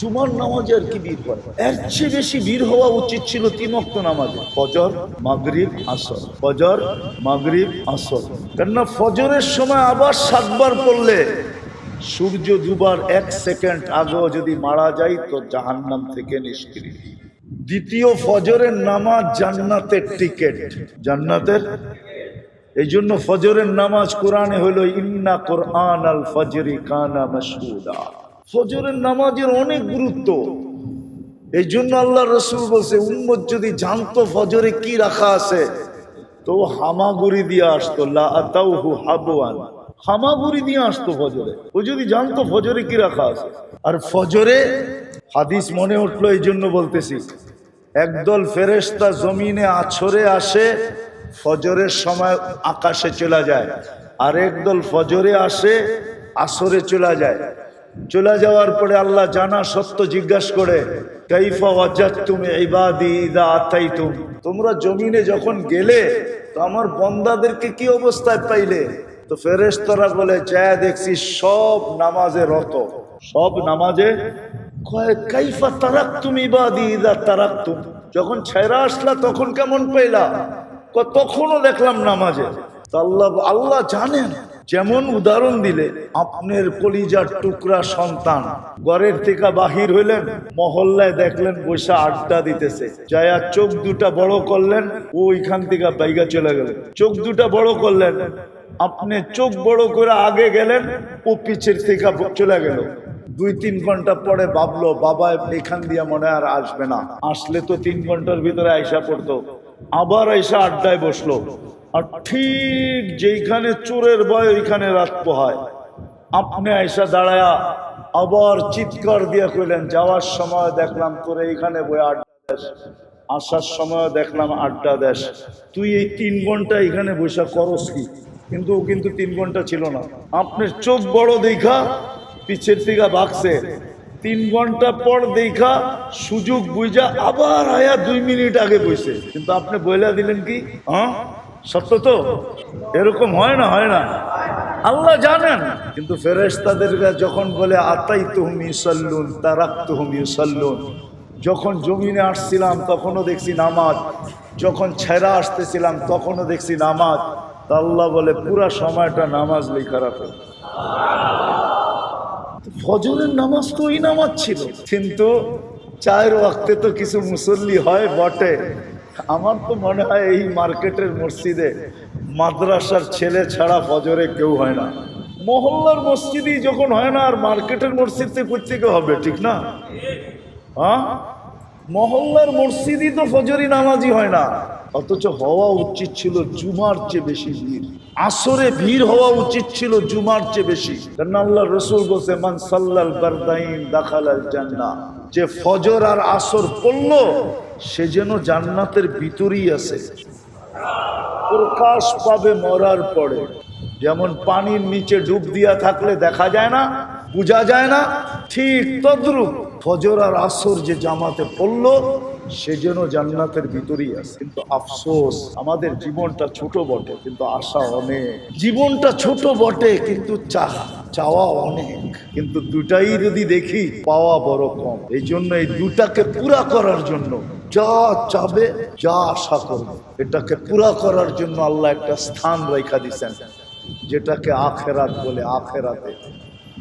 জুমার নামাজে আর কি ভিড় করে? এর চেয়ে বেশি ভিড় হওয়া উচিত ছিল 3 ওয়াক্ত নামাজে, ফজর, মাগরিব, আসর। ফজর, মাগরিব, আসর। কেননা ফজরের সময় আবার 7 বার পড়লে সূর্য দুবার 1 সেকেন্ড আগেও যদি মারা যায় তো জাহান্নাম থেকে নিষ্কৃতি। দ্বিতীয় ফজরের নামাজ জান্নাতের টিকিট, জান্নাতের। এই জন্য ফজরের নামাজ কোরআনে হলো ইন্না কোরআন আল ফজরি কানা মাশহুদা। ফজরের নামাজের অনেক গুরুত্ব। এই জন্য আল্লাহ রসুল বলছে উম্মত যদি জানতো ফজরে কি রাখা আছে তো হামাগুড়ি দিয়ে আসতো, লা আতাউহু হাবওয়ান, হামাগুড়ি দিয়ে আসতো ফজরে। ও যদি জানতো ফজরে কি রাখা আছে। আর ফজরে হাদিস মনে উঠলো এই জন্য বলতেছি, একদল ফেরেশতা জমিনে আছরে আসে, ফজরের সময় আকাশে চলে যায়। আর একদল ফজরে আসে, আসরে চলে যায়। চলে যাওয়ার পরে আল্লাহ জানা সত্য জিজ্ঞাসা করে, কাইফা ওয়াজাদতুম ইবাদি ইযা আতাইতুম, তোমরা জমিনে যখন গেলে তো আমার বান্দাদেরকে কি অবস্থায় পাইলে? তো ফেরেশতারা বলে, যায় দেখছি সব নামাজে রত, সব নামাজে। কয় কাইফা তারাকতুম ইবাদি ইযা তারাকতুম, যখন ছেড়ে আসলা তখন কেমন পাইলা? তখনও দেখলাম নামাজে। আল্লাহ জানেন। যেমন উদাহরণ দিলে, আপনার কলিজার টুকরা সন্তান ঘরের থেকে বাহির হইলেন, মহল্লায় দেখলেন বসে আড্ডা দিতেছে, যায়া চোখ দুটা বড় করলেন, ও ওইখান থেকে বাইগা চলে গেলেন। চোখ দুটা বড় করলেন, আপনি চোখ বড় করে আগে গেলেন, ও পিছের থেকে চলে গেল। 2-3 ঘন্টা পরে ভাবলো বাবা এখান দিয়ে মনে আর আসবে না, আসলে তো 3 ঘন্টার ভিতরে আইসা পড়তো। আবার আইসা আড্ডায় বসলো, আর ঠিক যেখানে চোরের ভয় ওইখানে রাত পোহায়। আপনি আইসা দাঁড়ায়া আবার চিৎকার দিয়া কইলেন, যাওয়ার সময় দেখলাম তোরে এইখানে বই আড্ডা দেশ, আসার সময় দেখলাম আড্ডা দেশ, তুই এই 3 ঘন্টা এখানে বসা করস কি? কিন্তু ও কিন্তু 3 ঘন্টা ছিল না। আপনার চোখ বড় দেখা পিছের থেকে ভাগছে, 3 ঘন্টা পর দেখা সুযোগ বুঝা আবার আয়া 2 মিনিট আগে বসে। কিন্তু আপনি বইলা দিলেন কি? হ্যাঁ, সত্য তো? এরকম হয় না? হয় না? আল্লাহ জানেন। কিন্তু ফেরেশতাদের যখন বলে আতাইতুহুম ইউসাল্লুন তারাকতুহুম ইউসাল্লুন, যখন জমিনে আসছিলাম তখনও দেখছি নামাজ, যখন ছেড়া আসতেছিলাম তখনও দেখছি নামাজ। তা আল্লাহ বলে পুরা সময়টা নামাজ লেখা রাখো। ফজরের নামাজ তো ওই নামাজ ছিল, কিন্তু 4 ওয়াক্তে তো কিছু মুসল্লি হয় বটে। আমার তো মনে হয় এই মার্কেটের মসজিদে মাদ্রাসার ছেলে ছাড়া ফজরে কেউ হয় না। মহল্লার মসজিদই যখন হয় না, আর মার্কেটের মসজিদে প্রত্যেকে হবে, ঠিক না? হ্যাঁ, মহল্লার মসজিদই তো ফজরি নামাজই হয় না। অথচ হওয়া উচিত ছিল জুমার চেয়ে বেশি ভিড়। আসরে ভিড় হওয়া উচিত ছিল জুমার চেয়ে বেশি। কারণ আল্লাহ রসুল বলছে, মান সাল্লাল বারদাইন দাখালাল জান্নাহ, যে ফজর আর আসর পড়লো সে যেন জান্নাতের ভিতরেই আছে, প্রকাশ পাবে মরার পরে। যেমন পানির নিচে ডুব দিয়া থাকলে দেখা যায় না, বোঝা যায় না, ঠিক তদ্রূপ ফজর আর আসর যে জামাতে পড়লো সে যেন জান্নাতের ভিতরেই আছে। কিন্তু আফসোস, আমাদের জীবনটা ছোট বটে কিন্তু আশা অনেক। জীবনটা ছোট বটে কিন্তু চাওয়া অনেক। কিন্তু দুটাই যদি দেখি, পাওয়া বড় কম। এই জন্য এই দুটাকে পুরা করার জন্য যা চাবে, যা আশা করবে, এটাকে পুরা করার জন্য আল্লাহ একটা স্থান রেখা দিচ্ছেন, যেটাকে আখেরাত বলে আখেরাতে,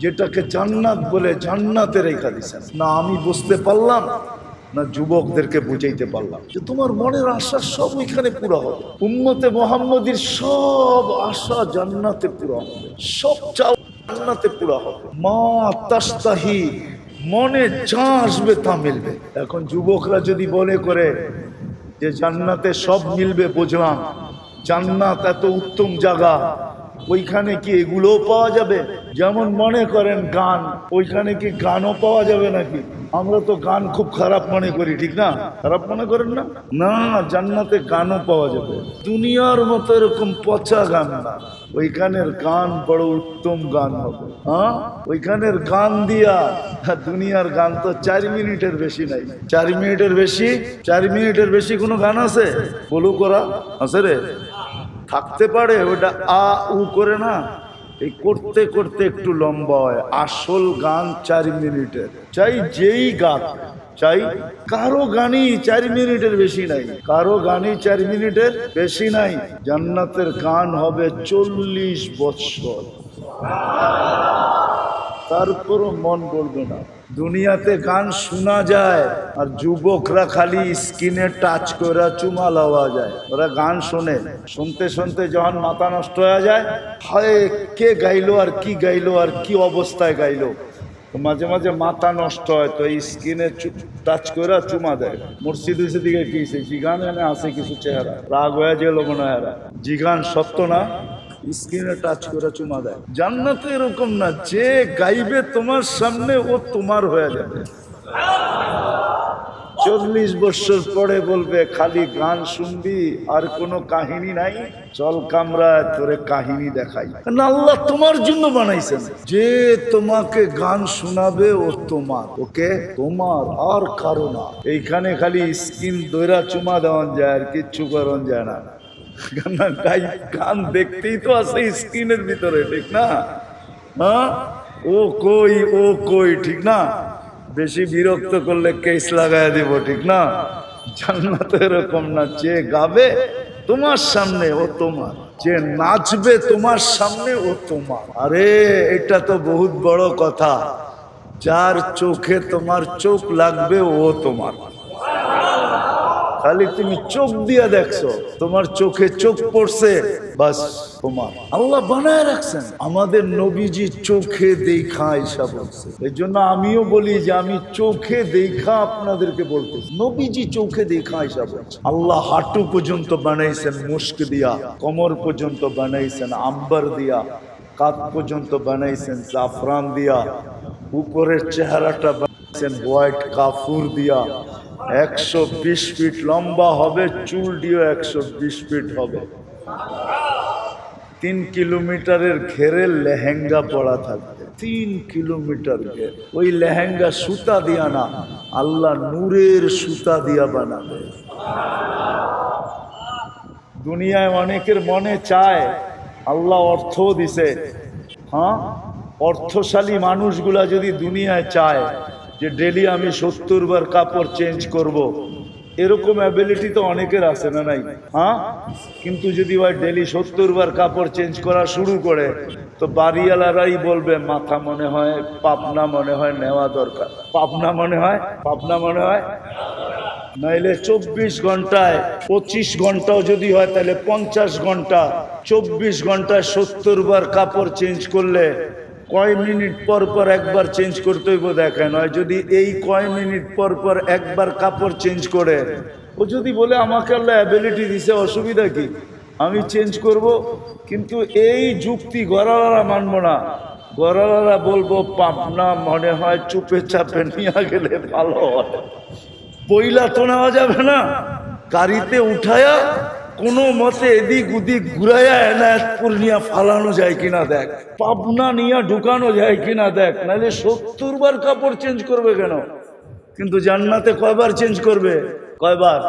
যেটাকে জান্নাত বলে জান্নাতে রেখা দিচ্ছেন। না আমি বুঝতে পারলাম, না যুবকদেরকে বুঝাইতে পারলাম যে তোমার মনের আশা সব ওইখানে পুরো হবে। উম্মতে মুহাম্মদীর সব আশা জান্নাতে পুরো হবে, সব চাওয়া জান্নাতে পুরো হবে। মা তাস্তাহি, মনে যা আসবে তা মিলবে। এখন যুবকরা যদি মনে করে যে জান্নাতে সব মিলবে, বুঝলাম জান্নাত এত উত্তম জায়গা, ওইখানে কি এগুলোও পাওয়া যাবে? যেমন মনে করেন গান, ওইখানে কি গানও পাওয়া যাবে নাকি? আমরা তো গান খুব খারাপ মনে করি, ঠিক না? খারাপ মনে করেন না? না, জান্নাতে গানও পাওয়া যাবে। দুনিয়ার মতো এরকম পচা গান না, ওইখানের গান বড় উত্তম গান হবে। হ্যাঁ, ওইখানের গান দিয়া, দুনিয়ার গান তো 4 মিনিটের বেশি নাই। 4 মিনিটের বেশি, 4 মিনিটের বেশি কোনো গান আছে? বলু করা আছে রে? থাকতে পারে, ওটা আ উ করে না, এই করতে করতে একটু লম্বা হয়। আসল গান 4 মিনিটের, চাই যেই গান, চাই কারো গানই 4 মিনিটের বেশি নাই, কারো গানই 4 মিনিটের বেশি নাই। জান্নাতের গান হবে 40 বছর, তারপরও মন বলবে না। দুনিয়াতে গান শোনা যায় আর যুবকরা খালি স্ক্রিনে টাচ করে চুমা লওয়া যায়। ওরা গান শোনে, শুনতে শুনতে যখন মাথা নষ্ট হয়ে যায়, হায় কে গাইলো আর কি গাইলো আর কি অবস্থায় গাইলো, তো মাঝে মাঝে মাথা নষ্ট হয়, তো এই স্ক্রিনে টাচ করে চুমা দেয়। মুর্শিদ দিকে কি জিগান এনে আছে কিছু চেহারা, রাগ হয়ে গেল মনে হয়, জিগান সত্য না, স্ক্রিনে টাচ করে চুমা দেয়। জান্নাতে এরকম না, যে গাইবে তোমার সামনে ও তোমার হয়ে যাবে। 40 বছর পরে বলবে খালি গান শুনবি আর কোনো কাহিনী নাই, চল কামরায় তোরে কাহিনী দেখাই। কারণ আল্লাহ তোমার জন্য বানাইছেন, যে তোমাকে গান শোনাবে ও তোমার, ওকে তোমার আর কারো না। এইখানে খালি স্ক্রিন দৈরা চুমা দেওয়ান যায় আর কিচ্ছু করন যায় না। গান দেখতেই তো আছে স্ক্রিনের ভিতরে, ঠিক না? হ্যাঁ, ও কই ঠিক না? বেশি বিরক্ত করলে কেস লাগায় দিব, ঠিক না? জান্নাতে এরকম না, যে গাবে তোমার সামনে ও তোমার, যে নাচবে তোমার সামনে ও তোমার। আরে এটা তো বহুত বড় কথা, যার চোখে তোমার চোখ লাগবে ও তোমার। খালি তুমি চোখ দিয়া দেখছো, তোমার চোখে চোখ পড়ছে, বাস তোমার। আল্লাহ বানায় রাখছেন। আমাদের নবীজি চোখে দেখা ঈশা বলছে, এই জন্য আমিও বলি যে আমি চোখে দেখা আপনাদেরকে বলতেছি, নবীজি চোখে দেখা ঈশা বলছে। আল্লাহ হাঁটু পর্যন্ত বানাইছেন মুস্ক দিয়া, কোমর পর্যন্ত বানাইছেন আম্বার দিয়া, কাঁধ পর্যন্ত বানাইছেন জাফরান দিয়া, উপরের চেহারাটা বানাইছেন হোয়াইট কাফুর দিয়া। 120 ফিট লম্বা হবে, চুল দিয়ে 120 ফিট হবে। 3 কিলোমিটারের ঘেরে লেহেঙ্গা পরা থাকবে, 3 কিলোমিটার ঘের। ওই লেহেঙ্গা সুতা দিয়া না, আল্লাহ নূরের সুতা দিয়া বানাবে। দুনিয়ায় অনেকের মনে চায়, আল্লাহ অর্থও দিছে, হ্যাঁ, অর্থশালী মানুষগুলা যদি দুনিয়ায় চায় যে ডেলি আমি 70 বার কাপড় চেঞ্জ করব, এরকম অ্যাবিলিটি তো অনেকের আছে না নাই? হ্যাঁ, কিন্তু যদি ভাই ডেলি 70 বার কাপড় চেঞ্জ করা শুরু করে, তো বাড়িওয়ালারাই বলবে মাথা মনে হয় পাবনা মনে হয় নেওয়া দরকার, পাবনা মনে হয়। নাইলে 24 ঘন্টায় 25 ঘন্টাও যদি হয় তাহলে 50 ঘন্টা, 24 ঘন্টায় 70 বার কাপড় চেঞ্জ করলে কয় মিনিট পর পর একবার চেঞ্জ করতে হইব দেখেন। হয় যদি এই কয় মিনিট পর পর একবার কাপড় চেঞ্জ করে, ও যদি বলে আমাকে আল্লাহ অ্যাবিলিটি দিছে, অসুবিধা কি, আমি চেঞ্জ করব, কিন্তু এই যুক্তি গড়ালারা মানব না। গড়ালারা বলবো পাবনা মনে হয় চুপে চাপে নিয়ে গেলে ভালো হয়, পইলা তো নেওয়া যাবে না, গাড়িতে উঠায়া কোনো মতে এদিক ওদিক ঘুরাইয়া এনায়তপুর নিয়ে ফালানো যায় কিনা দেখ, পাবনা নিয়ে ঢুকানো যায় কিনা দেখ, নাহলে 70 বার কাপড় চেঞ্জ করবে কেন? কিন্তু জান্নাতে কয়বার চেঞ্জ করবে? কয়বার?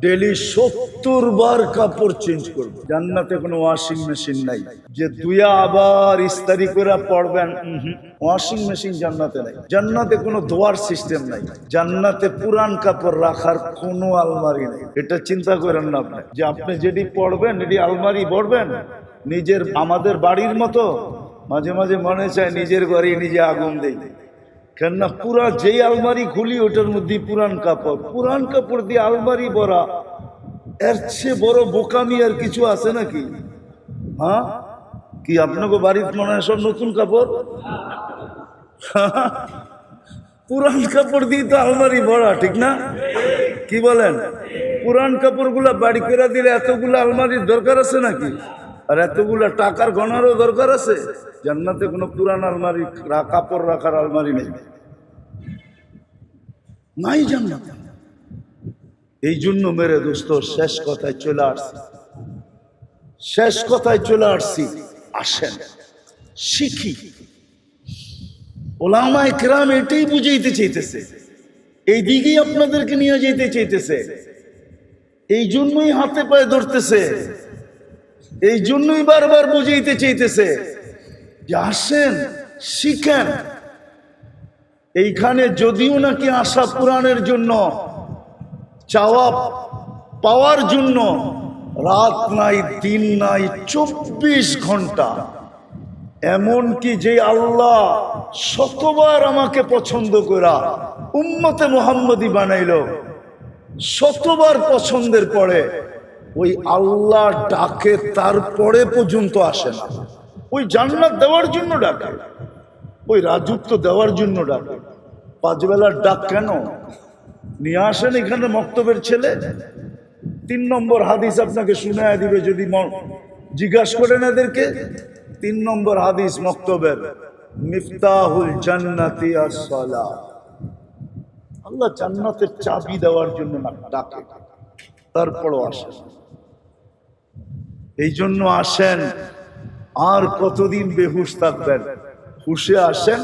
ডেলি 70 বার কাপড় চেঞ্জ করবে। জান্নাতে কোনো ওয়াশিং মেশিন নাই যে দুইয়া আবার ইস্তারি করে পড়বেন, ওয়াশিং মেশিন জান্নাতে নাই। জান্নাতে কোনো ধোয়ার সিস্টেম নাই। জান্নাতে পুরান কাপড় রাখার কোনো আলমারি নেই। এটা চিন্তা করেন না আপনি, যে আপনি যেটি পড়বেন এটি আলমারি পড়বেন নিজের। আমাদের বাড়ির মতো মাঝে মাঝে মনে চায় নিজের ঘরে নিজে আগুন দেই, কেননা পুরা যেই আলমারি খুলি ওটার মধ্যে পুরান কাপড় দিয়ে আলমারি ভরা। এর চেয়ে বড় বোকামি আর কিছু আছে নাকি? হ্যাঁ, কি আপনাকে বাড়িতে মনে হয় সব নতুন কাপড়? পুরান কাপড় দিয়ে তো আলমারি ভরা, ঠিক না? কি বলেন? পুরান কাপড়গুলা বাড়ি করে দিলে এতগুলো আলমারির দরকার আছে নাকি? আর এতগুলা টাকার গণারও দরকার আছে? জান্নাতে কোনো পুরান আলমারি, কাপড় রাখার আলমারি নেই, নাই জান্নাতে। এই জন্য মেরে দোস্ত শেষ কথায় চলে আসছি, আসেন শিখি। ওলামায়ে কেরাম এটাই বুঝাইতে চাইতেছে, এই দিকেই আপনাদেরকে নিয়ে যেতে চাইতেছে, এই জন্যই হাতে পায়ে ধরতেছে। এই জন্যই বারবার বুঝাইতে চাইতেছে যে আসেন, শিখেন। এইখানে যদিও নাকি আশা পূরণের জন্য, চাওয়া পাওয়ার জন্য রাত নাই দিন নাই, 24 ঘন্টা। এমনকি যে আল্লাহ শতবার আমাকে পছন্দ করা উম্মতে মুহাম্মদী বানাইল, শতবার পছন্দের পরে ওই আল্লাহ ডাকে, তারপরে পর্যন্ত আসে না। ওই জান্নাত দেওয়ার জন্য ডাকে, ওই রাজত্ব দেওয়ার জন্য ডাকে। 5 বেলার ডাক কেন? নিয়ে আসেন এখানে মক্তবের ছেলে। 3 নম্বর হাদিস আপনাকে শুনায়া দিবে যদি জিজ্ঞাসা করেন এদেরকে। 3 নম্বর হাদিস মক্তবের, মিফতাহুল জান্নাতি আস-সালাহ। আল্লাহ জান্নাতের চাবি দেওয়ার জন্য না ডাকে, তারপরও আসেন। এই জন্য আসেন। আর কতদিন বেহুশ থাকবেন? হুশে আসেন।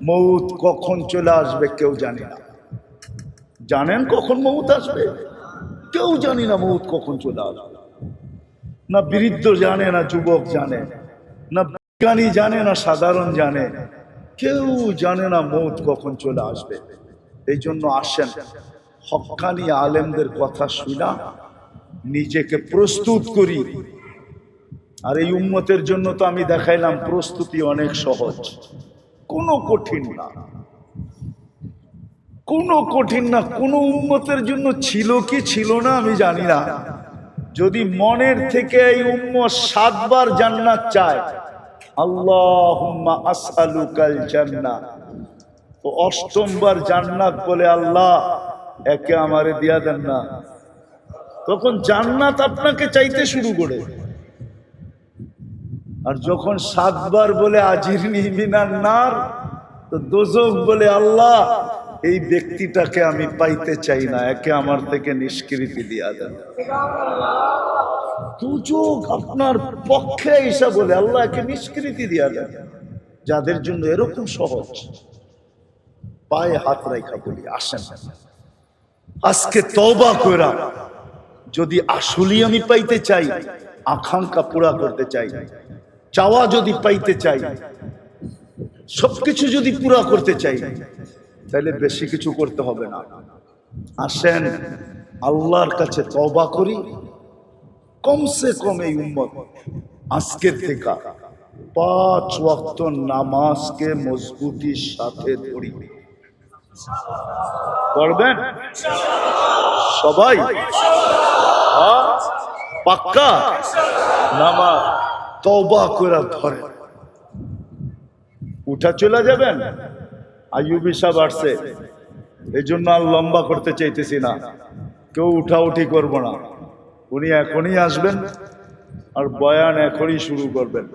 মৌত কখন চলে আসবে কেউ জানি না। জানেন কখন মৌত আসবে? কেউ জানি না মৌত কখন চলে আসবে। না বৃদ্ধ জানে, না যুবক জানে, না বিজ্ঞানী জানে, না সাধারণ জানে। কেউ জানে না মৌত কখন চলে আসবে। এই জন্য আসেন, হক্কানি আলেমদের কথা শুনা নিজেকে প্রস্তুত করি। আর এই উম্মতের জন্য তো আমি দেখাইলাম প্রস্তুতি অনেক সহজ, কোনো কঠিন না, কোনো কঠিন না। কোনো উম্মতের জন্য ছিল কি ছিল না আমি জানি না। যদি মনের থেকে এই উম্মত 7 বার জান্নাত চায়, আল্লাহুম্মা আসআলুকাল জান্নাহ, তো 8ম বার জান্নাত বলে, আল্লাহ একে আমারে দিয়া দেন না, তখন জান্নাত আপনাকে চাইতে শুরু করে। আর যখন 7 বার বলে আজিরনি মিনান নার, তো দোজখ বলে, আল্লাহ এই ব্যক্তিটাকে আমি পাইতে চাই না, একে আমার থেকে নিষ্কৃতি দিয়া দেন। দোজখ আপনার পক্ষে এসে বলে, আল্লাহ একে নিষ্কৃতি দিয়া দেন। যাদের জন্য এরকম সহজ, পায়ে হাত রাখা বলি, আসেন আজকে তওবা কইরা, যদি আসলেই আমি পাইতে চাই, আকাঙ্ক্ষা পুরা করতে চাই, চাওয়া যদি পাইতে চাই, সবকিছু যদি পুরা করতে চাই, তাহলে বেশি কিছু করতে হবে না। আসেন আল্লাহর কাছে তওবা করি। কমসে কম এই উম্মত আজকের থেকে 5 ওয়াক্ত নামাজকে মজবুতির সাথে ধরি। পড়বেন সবাই? পাক্কা নামাজ তওবা করে ধরে উঠা চলে যাবেন। আইয়ুবী সাহেব আসছে, এই জন্য আর লম্বা করতে চাইতেছি না, কেউ উঠাউঠি করব না। উনি এখনই আসবেন আর বয়ান এখনই শুরু করবেন।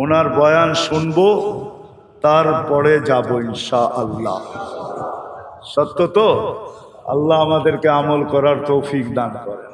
ওনার বয়ান শুনবো, তারপরে যাব ইনশাআল্লাহ। সত্য তো? আল্লাহ আমাদেরকে আমল করার তৌফিক দান করেন।